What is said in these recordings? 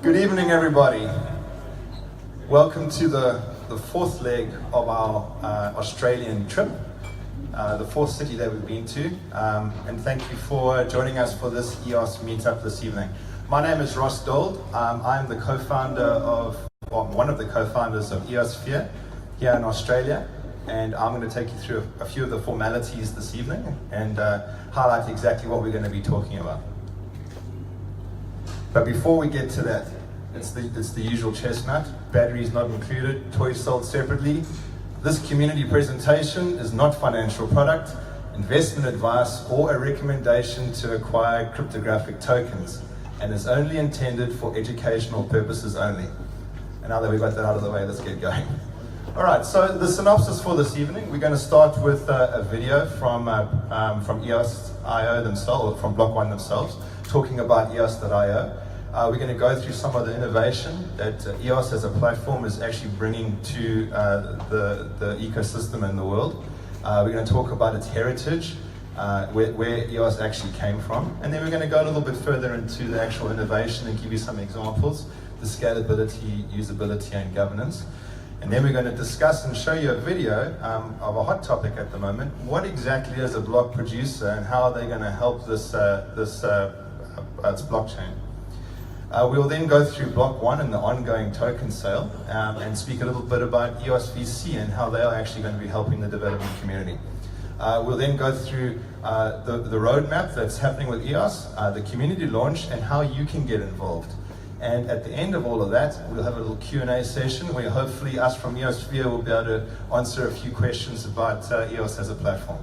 Good evening, everybody. Welcome to the fourth leg of our Australian trip, the fourth city that we've been to, and thank you for joining us for this EOS meetup this evening. My name is Ross Dold. I'm the co-founder of, well, one of the co-founders of EOS here in Australia, and I'm going to take you through a few of the formalities this evening and highlight exactly what we're going to be talking about. But before we get to that, it's the usual chestnut. Batteries not included, toys sold separately. This community presentation is not financial product, investment advice, or a recommendation to acquire cryptographic tokens, and is only intended for educational purposes only. And now that we've got that out of the way, let's get going. All right, so the synopsis for this evening, we're going to start with a video from EOS.io themselves, or from Block One themselves, talking about EOS.io. We're going to go through some of the innovation that EOS as a platform is actually bringing to the ecosystem in the world. We're going to talk about its heritage, where EOS actually came from, and then we're going to go a little bit further into the actual innovation and give you some examples, the scalability, usability, and governance. And then we're going to discuss and show you a video of a hot topic at the moment. What exactly is a block producer and how are they going to help this blockchain? We will then go through Block One and the ongoing token sale and speak a little bit about EOS VC and how they are actually going to be helping the development community. We'll then go through the roadmap that's happening with EOS, the community launch, and how you can get involved. And at the end of all of that, we'll have a little Q&A session where hopefully us from EOSphere will be able to answer a few questions about EOS as a platform.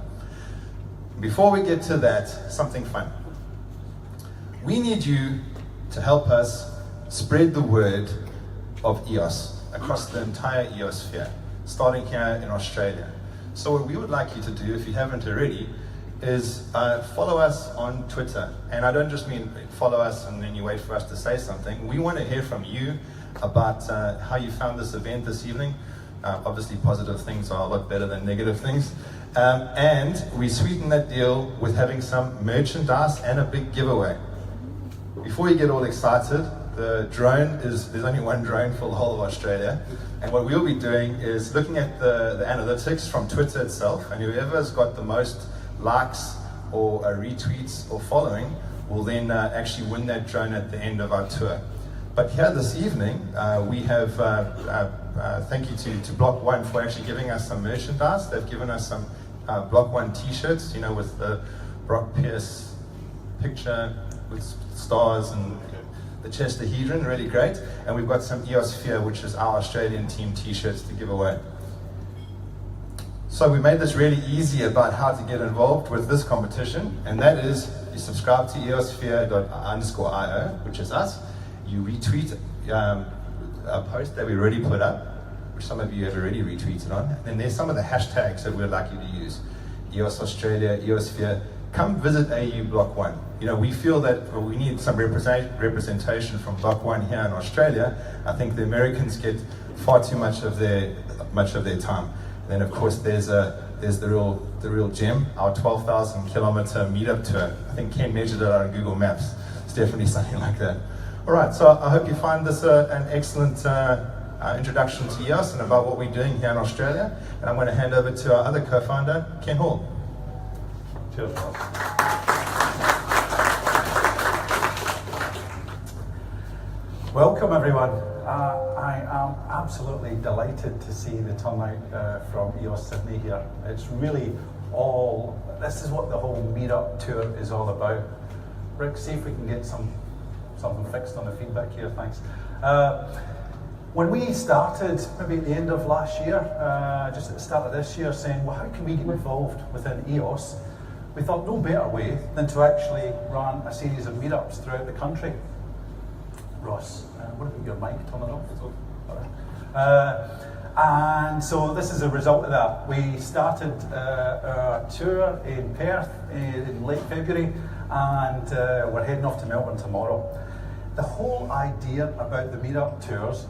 Before we get to that, something fun. We need you to help us spread the word of EOS across the entire EOSphere, starting here in Australia. So what we would like you to do, if you haven't already, is follow us on Twitter. And I don't just mean follow us and then you wait for us to say something. We want to hear from you about how you found this event this evening. Obviously positive things are a lot better than negative things. And we sweeten that deal with having some merchandise and a big giveaway. Before you get all excited, there's only one drone for the whole of Australia. And what we'll be doing is looking at the analytics from Twitter itself, and whoever's got the most likes or retweets or following will then actually win that drone at the end of our tour. But here this evening, we have, thank you to Block One for actually giving us some merchandise. They've given us some Block One t-shirts, with the Brock Pierce picture with stars and the Chesterhedron, really great. And we've got some EOSphere, which is our Australian team t-shirts to give away. So we made this really easy about how to get involved with this competition, and that is you subscribe to eosphere._io, which is us. You retweet a post that we already put up, which some of you have already retweeted on. And then there's some of the hashtags that we'd like you to use. EOS Australia, EOSphere. Come visit AU Block One. We feel that we need some representation from Block One here in Australia. I think the Americans get far too much of their time. Then of course there's the real gem, our 12,000 kilometer meetup tour. I think Ken measured it out on Google Maps. It's definitely something like that. All right, so I hope you find this an excellent introduction to EOS and about what we're doing here in Australia. And I'm going to hand over to our other co-founder, Ken Hall. Cheers. Welcome everyone. I am absolutely delighted to see the turnout from EOS Sydney here. It's really this is what the whole meetup tour is all about. Rick, see if we can get something fixed on the feedback here, thanks. When we started, maybe at the end of last year, just at the start of this year, saying, well, how can we get involved within EOS? We thought no better way than to actually run a series of meetups throughout the country. Ross, what about your mic? Turn it off. All right. And so this is a result of that. We started our tour in Perth in late February, and we're heading off to Melbourne tomorrow. The whole idea about the meetup tours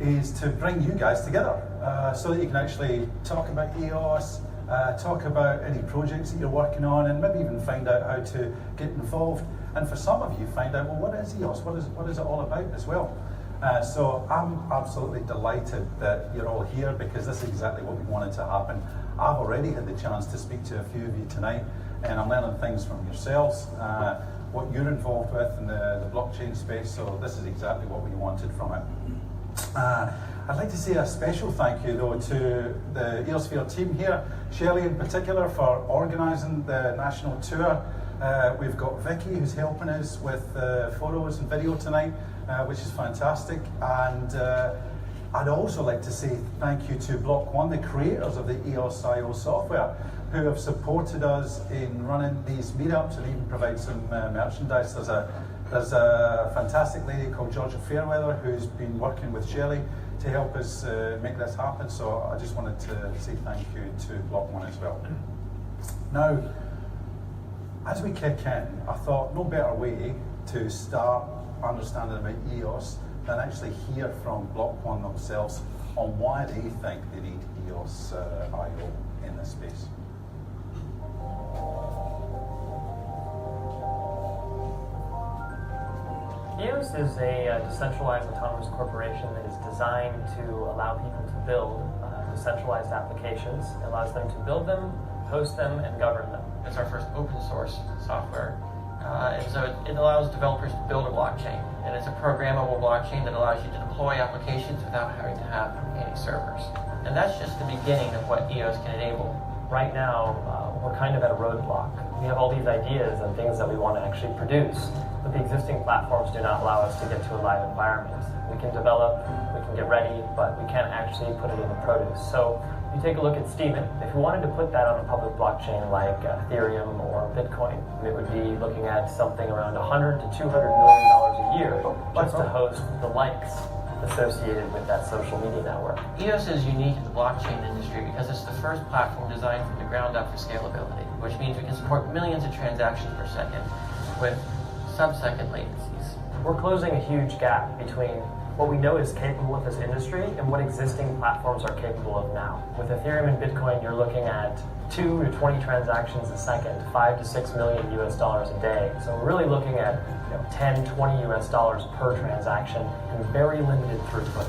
is to bring you guys together so that you can actually talk about EOS, talk about any projects that you're working on, and maybe even find out how to get involved. and for some of you, find out, well, what is EOS? What is it all about as well? So I'm absolutely delighted that you're all here, because this is exactly what we wanted to happen. I've already had the chance to speak to a few of you tonight, and I'm learning things from yourselves, what you're involved with in the blockchain space, so this is exactly what we wanted from it. I'd like to say a special thank you, though, to the EOSphere team here, Shelley in particular, for organising the national tour. We've got Vicky, who's helping us with photos and video tonight, which is fantastic. And I'd also like to say thank you to Block One, the creators of the EOS.io software, who have supported us in running these meetups and even provide some merchandise. There's a fantastic lady called Georgia Fairweather who's been working with Shelley to help us make this happen. So I just wanted to say thank you to Block One as well. Now, as we kick in, I thought no better way to start understanding about EOS than actually hear from Block One themselves on why they think they need EOS.io in this space. EOS is a decentralized autonomous corporation that is designed to allow people to build decentralized applications. It allows them to build them, host them, and govern them. It's our first open source software. And so it allows developers to build a blockchain. And it's a programmable blockchain that allows you to deploy applications without having to have any servers. And that's just the beginning of what EOS can enable. Right now, we're kind of at a roadblock. We have all these ideas and things that we want to actually produce, but the existing platforms do not allow us to get to a live environment. We can develop, we can get ready, but we can't actually put it into produce. So you take a look at Steven. If you wanted to put that on a public blockchain like Ethereum or Bitcoin, it would be looking at something around $100 to $200 million a year just to host the likes associated with that social media network. EOS is unique in the blockchain industry because it's the first platform designed from the ground up for scalability, which means we can support millions of transactions per second with sub-second latencies. We're closing a huge gap between what we know is capable of this industry and what existing platforms are capable of now. With Ethereum and Bitcoin, you're looking at 2 to 20 transactions a second, 5 to 6 million US dollars a day. So we're really looking at 10, 20 US dollars per transaction and very limited throughput.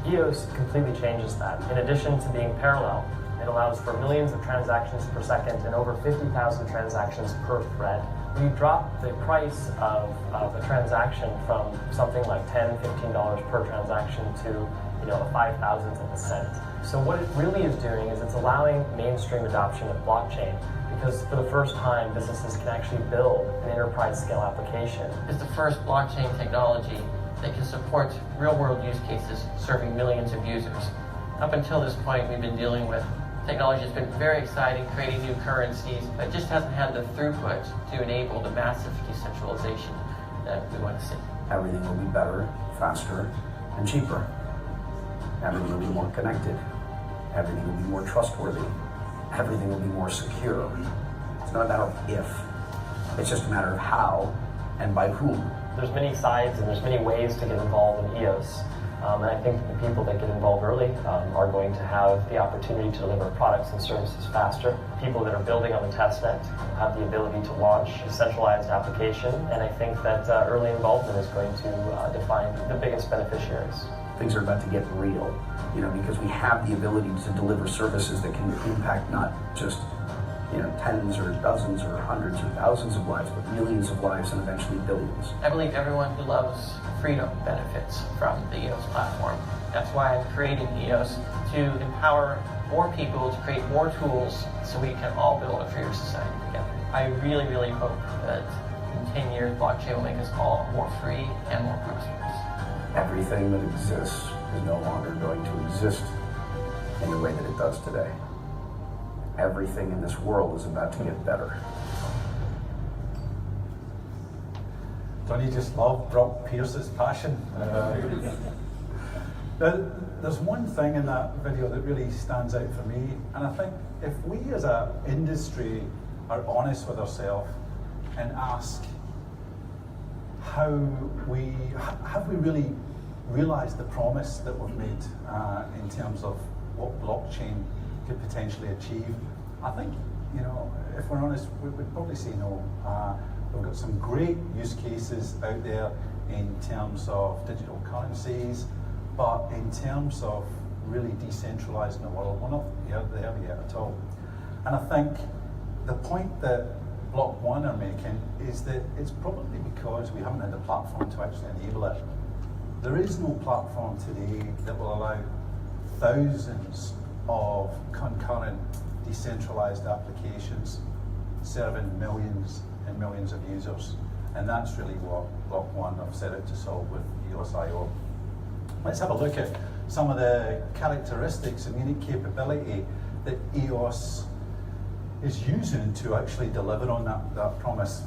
EOS completely changes that. In addition to being parallel, it allows for millions of transactions per second and over 50,000 transactions per thread. We drop the price of a transaction from something like $10, $15 per transaction to a 5,000th of a cent. So what it really is doing is it's allowing mainstream adoption of blockchain, because for the first time businesses can actually build an enterprise scale application. It's the first blockchain technology that can support real world use cases serving millions of users. Up until this point, we've been dealing with technology that's been very exciting, creating new currencies, but just hasn't had the throughput to enable the massive decentralization that we want to see. Everything will be better, faster, and cheaper. Everything will be more connected. Everything will be more trustworthy. Everything will be more secure. It's not a matter of if, it's just a matter of how and by whom. There's many sides and there's many ways to get involved in EOS. And I think the people that get involved early are going to have the opportunity to deliver products and services faster. People that are building on the testnet have the ability to launch a centralized application, and I think that early involvement is going to define the biggest beneficiaries. Things are about to get real, because we have the ability to deliver services that can impact not just tens or dozens or hundreds or thousands of lives, but millions of lives and eventually billions. I believe everyone who loves freedom benefits from the EOS platform. That's why I'm creating EOS, to empower more people, to create more tools so we can all build a freer society together. I really, really hope that in 10 years, blockchain will make us all more free and more prosperous. Everything that exists is no longer going to exist in the way that it does today. Everything in this world is about to get better. Don't you just love Brock Pierce's passion? There's one thing in that video that really stands out for me, and I think if we as an industry are honest with ourselves and ask have we really realized the promise that we've made in terms of what blockchain could potentially achieve? I think, if we're honest, we'd probably say no. We've got some great use cases out there in terms of digital currencies, but in terms of really decentralising the world, we're not there yet at all. And I think the point that Block One are making is that it's probably because we haven't had the platform to actually enable it. There is no platform today that will allow thousands of concurrent decentralised applications serving millions and millions of users. And that's really what Block One have set out to solve with EOS.io. Let's have a look at some of the characteristics and unique capability that EOS is using to actually deliver on that promise.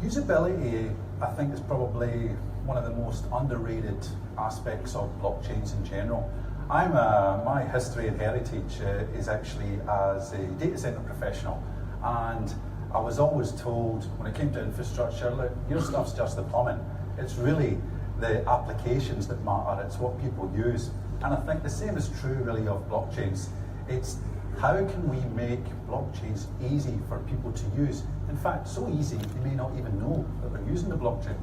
Usability, I think, is probably one of the most underrated aspects of blockchains in general. My history and heritage is actually as a data center professional, and I was always told when it came to infrastructure, look, your stuff's just the plumbing. It's really the applications that matter. It's what people use. And I think the same is true really of blockchains. It's how can we make blockchains easy for people to use? In fact, so easy they may not even know that they're using the blockchain.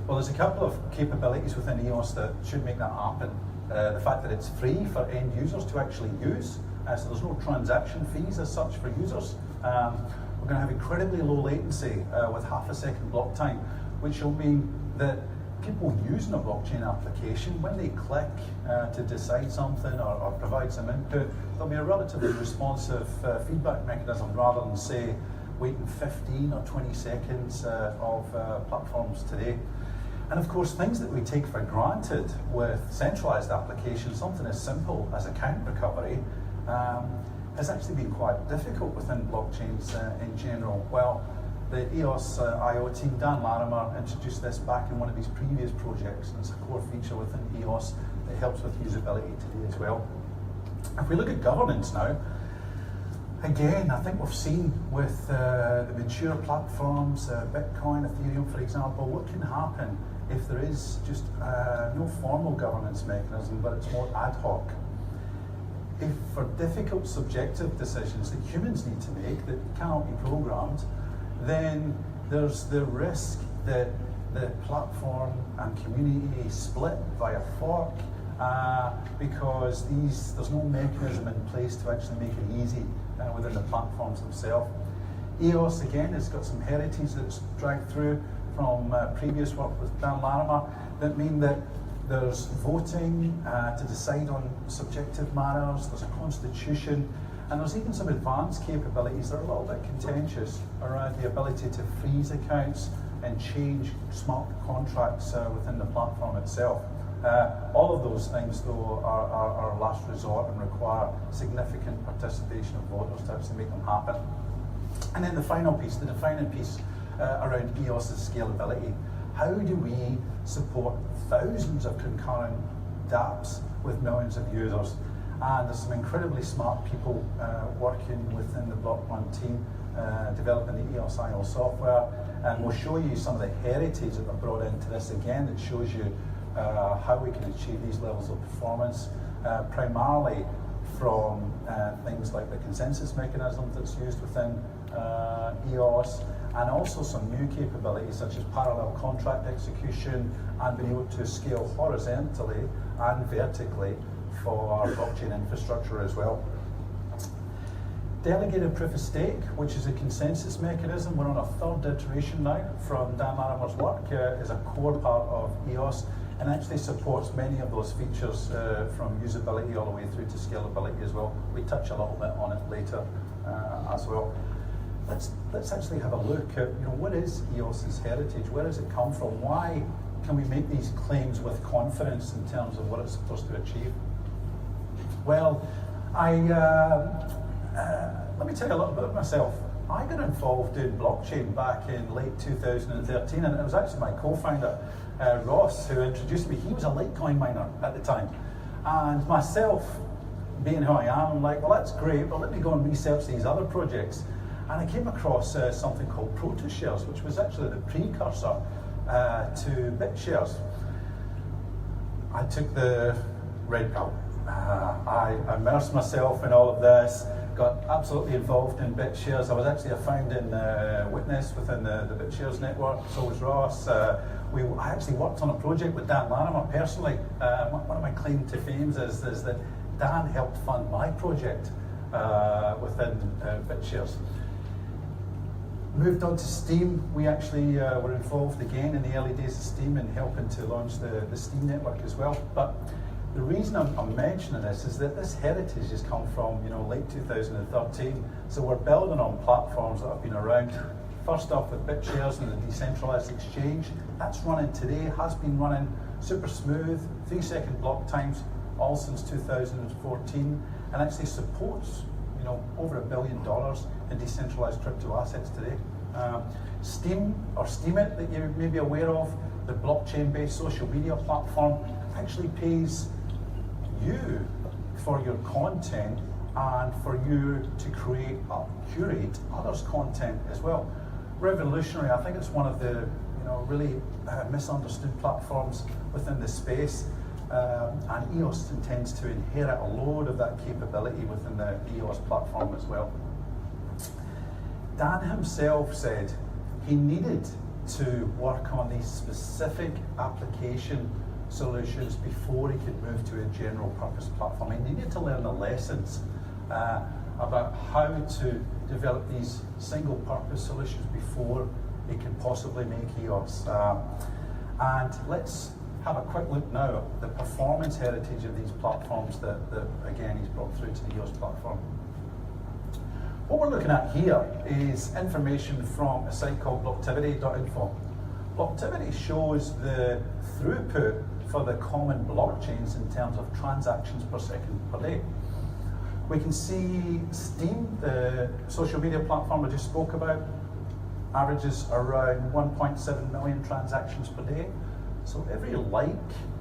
Well, there's a couple of capabilities within EOS that should make that happen. The fact that it's free for end users to actually use, so there's no transaction fees as such for users. We're going to have incredibly low latency with half a second block time, which will mean that people using a blockchain application, when they click to decide something or provide some input, there'll be a relatively responsive feedback mechanism rather than, say, waiting 15 or 20 seconds of platforms today. And of course, things that we take for granted with centralized applications, something as simple as account recovery, has actually been quite difficult within blockchains in general. Well, the EOS.io team, Dan Larimer, introduced this back in one of his previous projects, and it's a core feature within EOS that helps with usability today as well. If we look at governance now, again, I think we've seen with the mature platforms, Bitcoin, Ethereum, for example, what can happen if there is just no formal governance mechanism, but it's more ad hoc. If for difficult subjective decisions that humans need to make that cannot be programmed, then there's the risk that the platform and community split via fork because there's no mechanism in place to actually make it easy within the platforms themselves. EOS, again, has got some heritage that's dragged through from previous work with Dan Larimer that mean that there's voting to decide on subjective matters, there's a constitution, and there's even some advanced capabilities that are a little bit contentious around the ability to freeze accounts and change smart contracts within the platform itself. All of those things, though, are last resort and require significant participation of voters to actually make them happen. And then the final piece, the defining piece around EOS's scalability. How do we support thousands of concurrent dApps with millions of users? And there's some incredibly smart people working within the Block One team developing the EOS.io software, and we'll show you some of the heritage that they've brought into this again that shows you how we can achieve these levels of performance, primarily from things like the consensus mechanism that's used within EOS, and also some new capabilities such as parallel contract execution and being able to scale horizontally and vertically for blockchain infrastructure as well. Delegated proof of stake, which is a consensus mechanism, we're on a third iteration now from Dan Larimer's work, is a core part of EOS and actually supports many of those features from usability all the way through to scalability as well. We touch a little bit on it later as well. Let's actually have a look at what is EOS's heritage, where does it come from, why can we make these claims with confidence in terms of what it's supposed to achieve? Well, let me tell you a little bit about myself. I got involved in blockchain back in late 2013, and it was actually my co-founder, Ross, who introduced me. He was a Litecoin miner at the time. And myself, being who I am, I'm like, well, that's great, but let me go and research these other projects. And I came across something called ProtoShares, which was actually the precursor to BitShares. I took the red pill. I immersed myself in all of this, got absolutely involved in BitShares. I was actually a founding witness within the BitShares network, so was Ross. I actually worked on a project with Dan Larimer personally. One of my claim to fame is that Dan helped fund my project within BitShares. Moved on to Steam. We actually were involved again in the early days of Steam in helping to launch the Steam network as well. But the reason I'm mentioning this is that this heritage has come from late 2013. So we're building on platforms that have been around. First off with BitShares and the decentralized exchange. That's running today, has been running super smooth, 3-second block times, all since 2014, and actually supports over $1 billion in decentralized crypto assets today. Steam, or Steemit, that you may be aware of, the blockchain-based social media platform, actually pays you for your content and for you to curate others' content as well. Revolutionary. I think it's one of the really misunderstood platforms within the space. And EOS intends to inherit a load of that capability within the EOS platform as well. Dan himself said he needed to work on these specific application solutions before he could move to a general purpose platform. He needed to learn the lessons about how to develop these single purpose solutions before he could possibly make EOS. And let's have a quick look now at the performance heritage of these platforms that again, he's brought through to the EOS platform. What we're looking at here is information from a site called blocktivity.info. Blocktivity shows the throughput for the common blockchains in terms of transactions per second per day. We can see Steam, the social media platform I just spoke about, averages around 1.7 million transactions per day. So every like,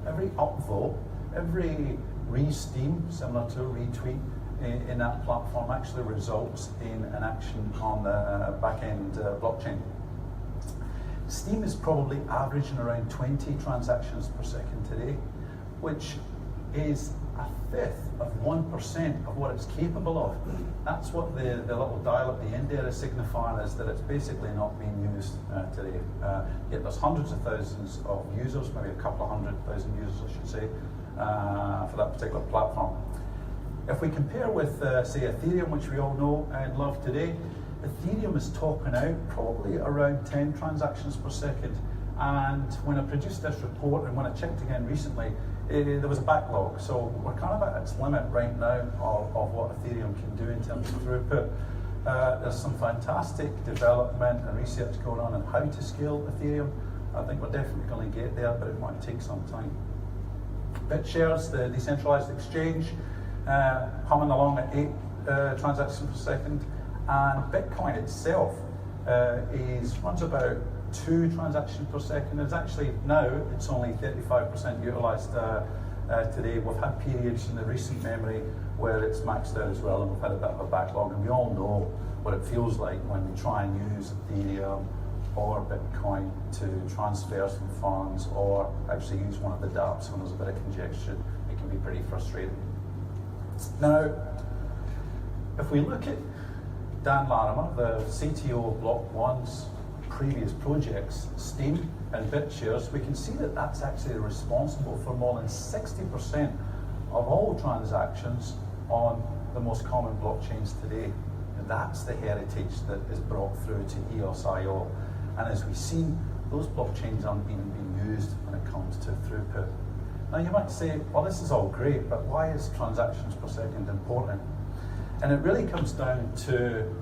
every upvote, every re-steam, similar to a retweet in that platform, actually results in an action on the back-end blockchain. Steam is probably averaging around 20 transactions per second today, which is a fifth of 1% of what it's capable of. That's what the little dial at the end there is signifying, is that it's basically not being used today. Yet there's hundreds of thousands of users, maybe a couple of 100,000 users I should say, for that particular platform. If we compare with, say, Ethereum, which we all know and love today, Ethereum is topping out probably around 10 transactions per second. And when I produced this report and when I checked again recently, there was a backlog. So we're kind of at its limit right now of what Ethereum can do in terms of throughput. There's some fantastic development and research going on how to scale Ethereum. I think we're definitely going to get there, but it might take some time. BitShares, the decentralized exchange, humming along at 8 transactions per second. And Bitcoin itself runs about 2 transactions per second. It's actually now, it's only 35% utilized today. We've had periods in the recent memory where it's maxed out as well, and we've had a bit of a backlog, and we all know what it feels like when we try and use Ethereum or Bitcoin to transfer some funds, or actually use one of the dApps when there's a bit of congestion. It can be pretty frustrating. Now, if we look at Dan Larimer, the CTO of Block One's previous projects, Steam and BitShares, we can see that that's actually responsible for more than 60% of all transactions on the most common blockchains today. And that's the heritage that is brought through to EOS.io. And as we've seen, those blockchains aren't being used when it comes to throughput. Now you might say, well, this is all great, but why is transactions per second important? And it really comes down to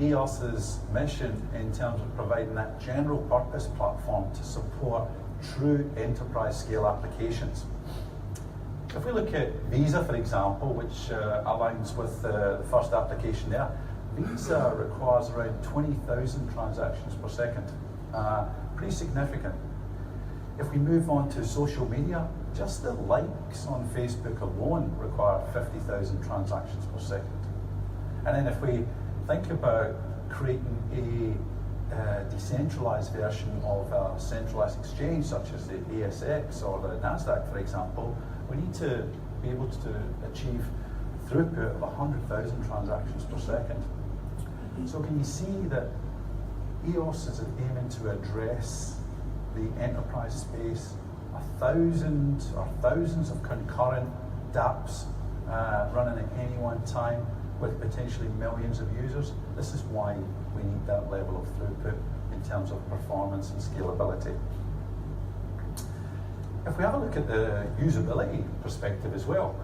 EOS's mission in terms of providing that general purpose platform to support true enterprise scale applications. If we look at Visa, for example, which aligns with the first application there, Visa requires around 20,000 transactions per second. Pretty significant. If we move on to social media, just the likes on Facebook alone require 50,000 transactions per second. And then if we think about creating a decentralized version of a centralized exchange, such as the ASX or the NASDAQ, for example, we need to be able to achieve throughput of 100,000 transactions per second. So can you see that EOS is aiming to address the enterprise space, 1,000 or thousands of concurrent dApps running at any one time with potentially millions of users? This is why we need that level of throughput in terms of performance and scalability. If we have a look at the usability perspective as well,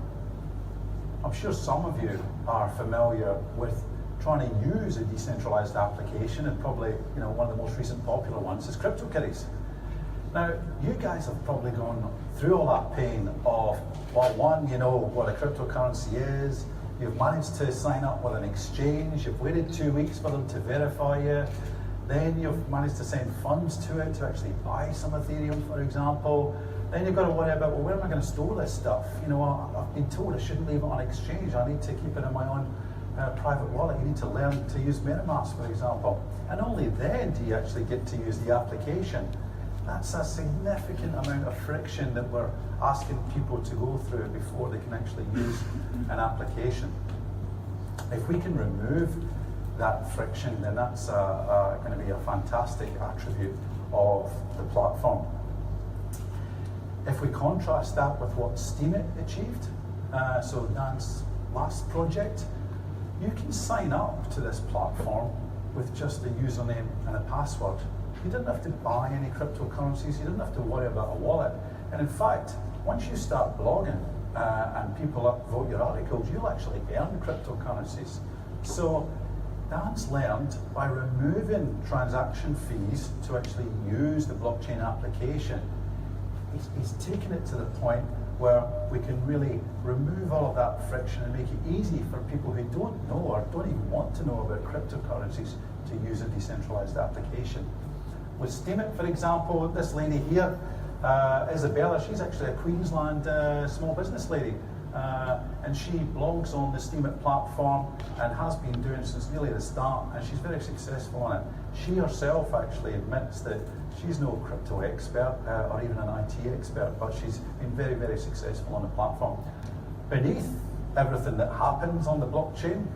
I'm sure some of you are familiar with trying to use a decentralized application, and probably one of the most recent popular ones is CryptoKitties. Now, you guys have probably gone through all that pain of, well, one, you know what a cryptocurrency is, you've managed to sign up with an exchange, you've waited 2 weeks for them to verify you, then you've managed to send funds to it to actually buy some Ethereum, for example. Then you've got to worry about, well, where am I going to store this stuff? I've been told I shouldn't leave it on exchange. I need to keep it in my own private wallet. You need to learn to use MetaMask, for example. And only then do you actually get to use the application. That's a significant amount of friction that we're asking people to go through before they can actually use an application. If we can remove that friction, then that's going to be a fantastic attribute of the platform. If we contrast that with what Steemit achieved, so Dan's last project, you can sign up to this platform with just a username and a password. You didn't have to buy any cryptocurrencies, you didn't have to worry about a wallet. And in fact, once you start blogging and people upvote your articles, you'll actually earn cryptocurrencies. So Dan's learned by removing transaction fees to actually use the blockchain application. He's taken it to the point where we can really remove all of that friction and make it easy for people who don't know or don't even want to know about cryptocurrencies to use a decentralized application. With Steemit, for example, this lady here, Isabella, she's actually a Queensland small business lady. And she blogs on the Steemit platform and has been doing it since nearly the start, and she's very successful on it. She herself actually admits that she's no crypto expert or even an IT expert, but she's been very, very successful on the platform. Beneath everything that happens on the blockchain,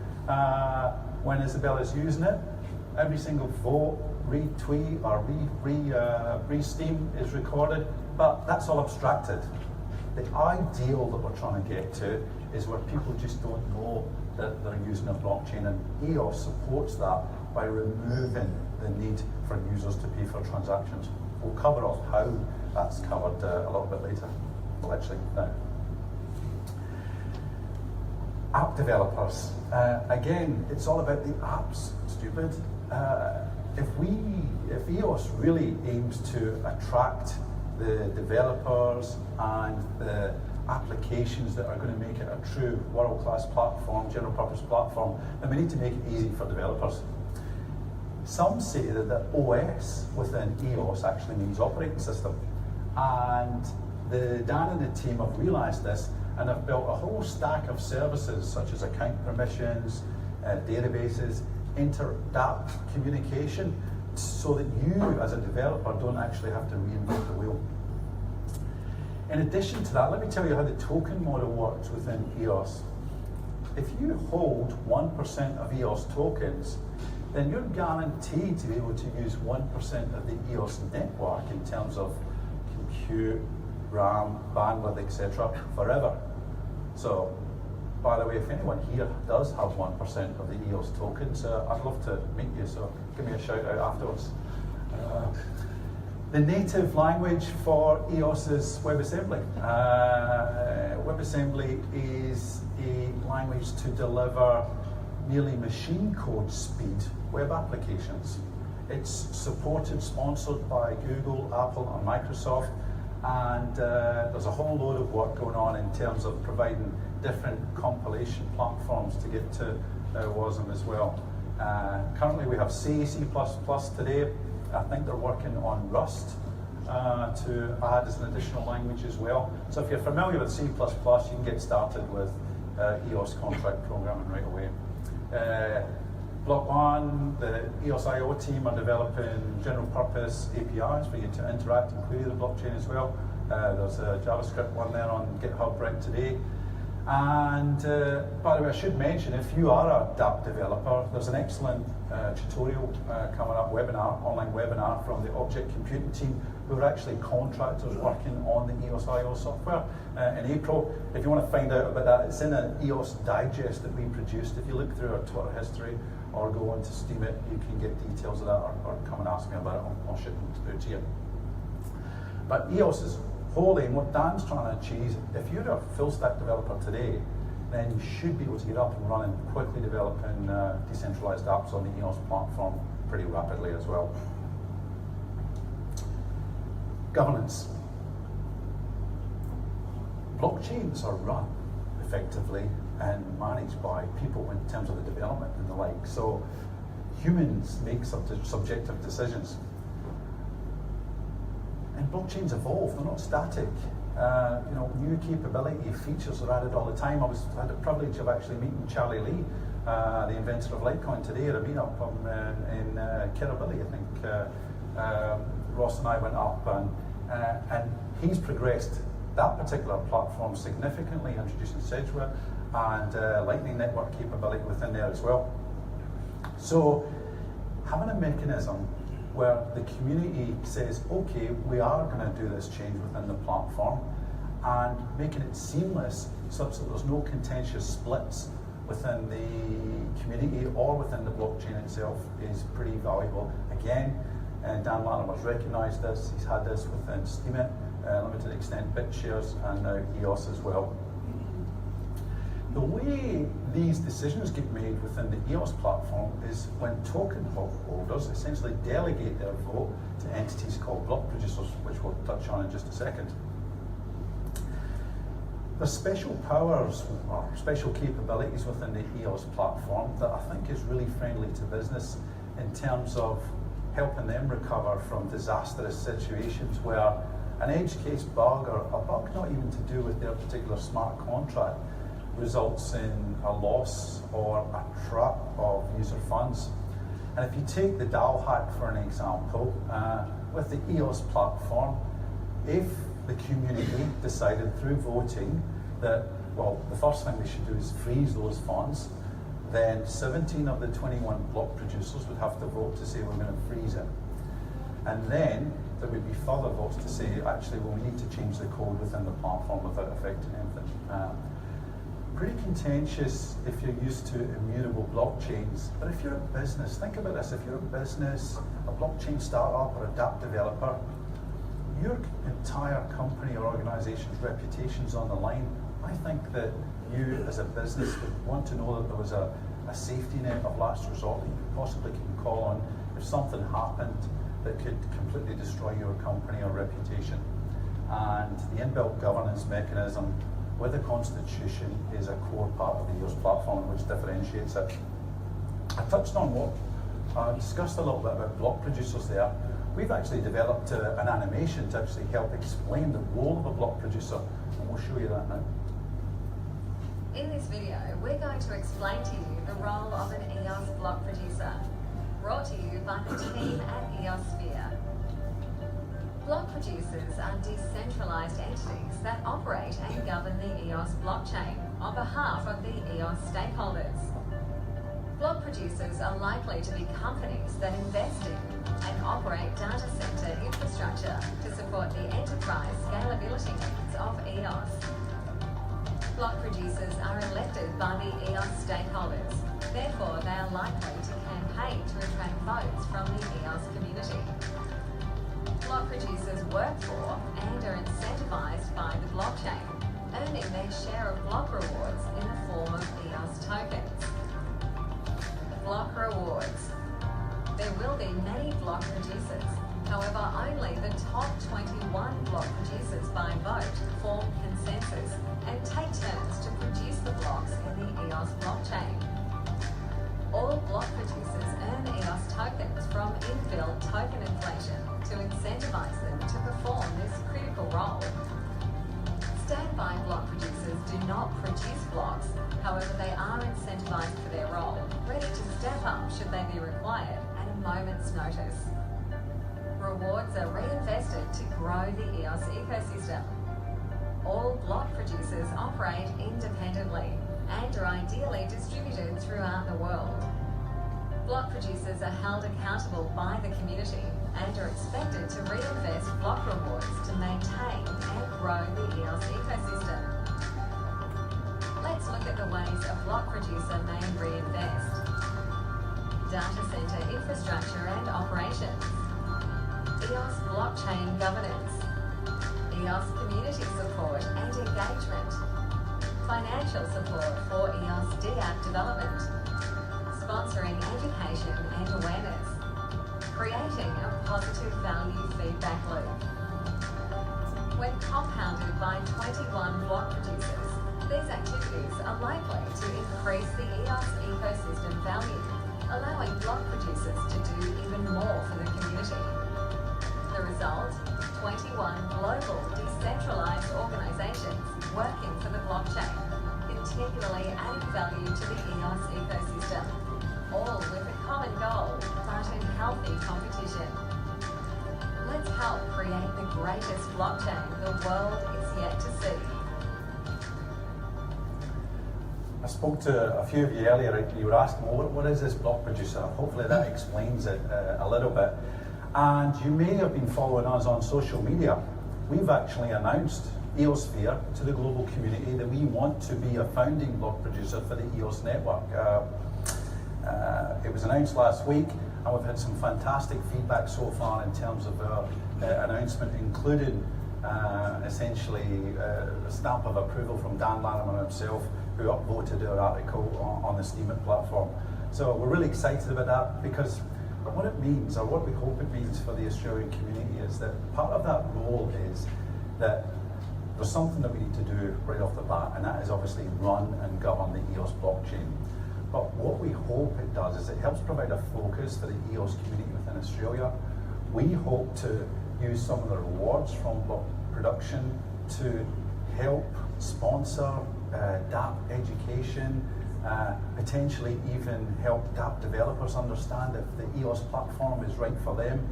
when Isabella's using it, every single vote, retweet, or re-steam is recorded, but that's all abstracted. The ideal that we're trying to get to is where people just don't know that they're using a blockchain, and EOS supports that by removing the need for users to pay for transactions. We'll cover off how that's covered a little bit later. Well, actually, now. App developers. Again, it's all about the apps, stupid. If EOS really aims to attract the developers and the applications that are going to make it a true world-class platform, general purpose platform, then we need to make it easy for developers. Some say that the OS within EOS actually means operating system. And Dan and the team have realized this and have built a whole stack of services such as account permissions, databases, inter-app communication, so that you as a developer don't actually have to reinvent the wheel. In addition to that, let me tell you how the token model works within EOS. If you hold 1% of EOS tokens, then you're guaranteed to be able to use 1% of the EOS network in terms of compute, RAM, bandwidth, etc. forever. So, by the way, if anyone here does have 1% of the EOS tokens, I'd love to meet you, so give me a shout out afterwards. The native language for EOS is WebAssembly. WebAssembly is a language to deliver nearly machine code speed web applications. It's supported, sponsored by Google, Apple, and Microsoft, and there's a whole load of work going on in terms of providing different compilation platforms to get to WASM as well. Currently we have C, C++ today. I think they're working on Rust to add as an additional language as well. So if you're familiar with C++, you can get started with EOS contract programming right away. Block 1, the EOS IO team are developing general purpose APIs for you to interact and query the blockchain as well. There's a JavaScript one there on GitHub right today. And by the way, I should mention, if you are a dApp developer, there's an excellent tutorial coming up, online webinar from the Object Computing team, who are actually contractors working on the EOS IO software in April. If you want to find out about that, it's in an EOS digest that we produced. If you look through our Twitter history or go onto Steam it, you can get details of that, or come and ask me about it. I'll ship them through to you. But EOS is holy, and what Dan's trying to achieve, if you're a full stack developer today, then you should be able to get up and running, quickly developing decentralized apps on the EOS platform pretty rapidly as well. Governance. Blockchains are run effectively and managed by people in terms of the development and the like. So humans make subjective decisions. And blockchains evolve, they're not static. New capability features are added all the time. I had the privilege of actually meeting Charlie Lee, the inventor of Litecoin, today at a meetup in Kirribilli, I think. Ross and I went up, and he's progressed that particular platform significantly, introducing Sedgwick and Lightning Network capability within there as well. So having a mechanism where the community says, okay, we are going to do this change within the platform, and making it seamless such that there's no contentious splits within the community or within the blockchain itself is pretty valuable. Again, Dan Latimer's recognised this, he's had this within Steemit, limited extent BitShares, and now EOS as well. The way these decisions get made within the EOS platform is when token holders essentially delegate their vote to entities called block producers, which we'll touch on in just a second. There's special powers or special capabilities within the EOS platform that I think is really friendly to business in terms of helping them recover from disastrous situations where an edge case bug or a bug not even to do with their particular smart contract results in a loss or a trap of user funds. And if you take the DAO hack for an example, with the EOS platform, if the community decided through voting that, well, the first thing we should do is freeze those funds, then 17 of the 21 block producers would have to vote to say we're going to freeze it. And then there would be further votes to say, actually, well, we need to change the code within the platform without affecting anything. Pretty contentious if you're used to immutable blockchains. But if you're a business, think about this. If you're a business, a blockchain startup or a dApp developer, your entire company or organization's reputation's on the line. I think that you as a business would want to know that there was a safety net of last resort that you possibly can call on if something happened that could completely destroy your company or reputation. And the inbuilt governance mechanism with the Constitution is a core part of the EOS platform which differentiates it. I touched on discussed a little bit about block producers there. We've actually developed an animation to actually help explain the role of a block producer, and we'll show you that now. In this video, we're going to explain to you the role of an EOS block producer, brought to you by the team at EOSphere. Block producers are decentralized entities that operate and govern the EOS blockchain on behalf of the EOS stakeholders. Block producers are likely to be companies that invest in and operate data center infrastructure to support the enterprise scalability needs of EOS. Block producers are elected by the EOS stakeholders. Therefore, they are likely to campaign to attract votes from the EOS community. Block producers work for and are incentivized by the blockchain, earning their share of block rewards in the form of EOS tokens. Block rewards. There will be many block producers. However, only the top 21 block producers by vote form consensus and take turns to produce the blocks in the EOS blockchain. All block producers earn EOS tokens from inbuilt token inflation to incentivize them to perform this critical role. Standby block producers do not produce blocks, however they are incentivized for their role, ready to step up should they be required at a moment's notice. Rewards are reinvested to grow the EOS ecosystem. All block producers operate independently and are ideally distributed throughout the world. Block producers are held accountable by the community and are expected to reinvest block rewards to maintain and grow the EOS ecosystem. Let's look at the ways a block producer may reinvest. Data center infrastructure and operations. EOS blockchain governance. EOS community support and engagement. Financial support for EOS DApp development. Sponsoring education and awareness. Creating a positive value feedback loop. When compounded by 21 block producers, these activities are likely to increase the EOS ecosystem value, allowing block producers to do even more for the community. The result? 21 global decentralized organizations working for the blockchain, continually adding value to the EOS ecosystem, all with a common goal, but in healthy competition. Let's help create the greatest blockchain the world is yet to see. I spoke to a few of you earlier. You were asking, well, what is this block producer? Hopefully that explains it a little bit. And you may have been following us on social media. We've actually announced EOSphere to the global community that we want to be a founding block producer for the EOS network. It was announced last week, and we've had some fantastic feedback so far in terms of our announcement, including essentially a stamp of approval from Dan Larimer himself, who upvoted our article on the Steemit platform. So we're really excited about that, because what it means, or what we hope it means for the Australian community, is that part of that role is that there's something that we need to do right off the bat, and that is obviously run and govern the EOS blockchain. But what we hope it does is it helps provide a focus for the EOS community within Australia. We hope to use some of the rewards from block production to help sponsor DApp education, potentially even help DApp developers understand if the EOS platform is right for them,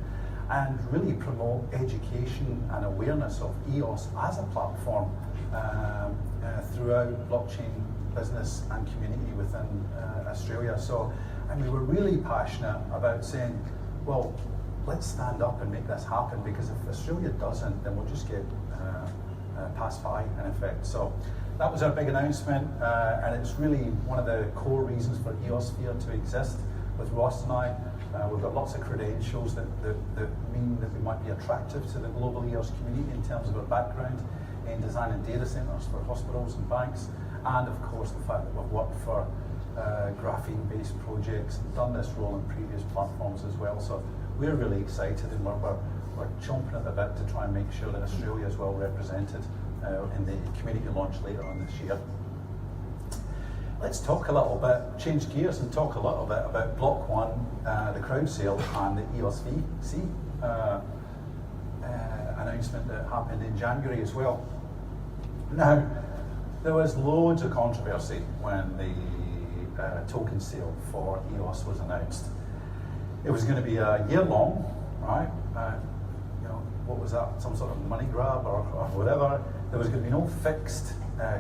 and really promote education and awareness of EOS as a platform throughout blockchain business and community within Australia. So, and we were really passionate about saying, well, let's stand up and make this happen, because if Australia doesn't, then we'll just get passed by in effect. So that was our big announcement, and it's really one of the core reasons for EOSphere to exist. With Ross and I, we've got lots of credentials that mean that we might be attractive to the global EOS community in terms of our background in designing data centers for hospitals and banks, and of course the fact that we've worked for graphene-based projects and done this role in previous platforms as well. So we're really excited, and we're chomping at the bit to try and make sure that Australia is well represented in the community launch later on this year. Let's talk a little bit, change gears and talk a little bit about Block 1, the crowd sale, and the EOS VC announcement that happened in January as well. Now, there was loads of controversy when the token sale for EOS was announced. It was going to be a year long, right? You know, what was that? Some sort of money grab or whatever. There was going to be no fixed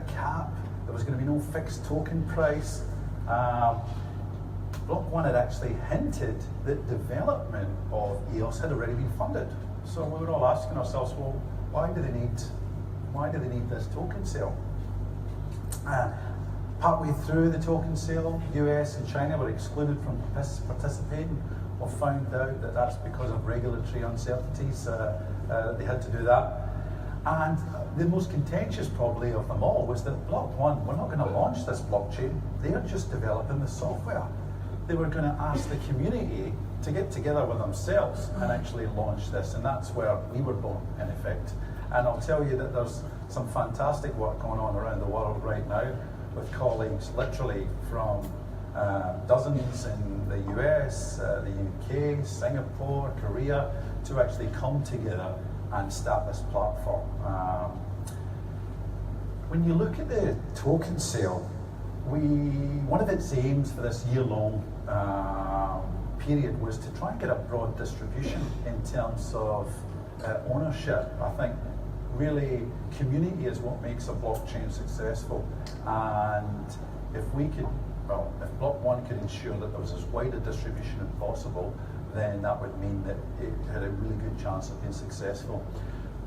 cap. There was going to be no fixed token price. Block 1 had actually hinted that development of EOS had already been funded. So we were all asking ourselves, well, why do they need this token sale? Partway through the token sale, US and China were excluded from participating, or found out that that's because of regulatory uncertainties that they had to do that. And the most contentious probably of them all was that Block 1 were not going to launch this blockchain. They are just developing the software. They were going to ask the community to get together with themselves and actually launch this, and that's where we were born in effect. And I'll tell you that there's some fantastic work going on around the world right now with colleagues literally from dozens in the US, the UK, Singapore, Korea, to actually come together and start this platform. When you look at the token sale, one of its aims for this year-long period was to try and get a broad distribution in terms of ownership. I think really, community is what makes a blockchain successful. And if we could, well, if Block 1 could ensure that there was as wide a distribution as possible, then that would mean that it had a really good chance of being successful.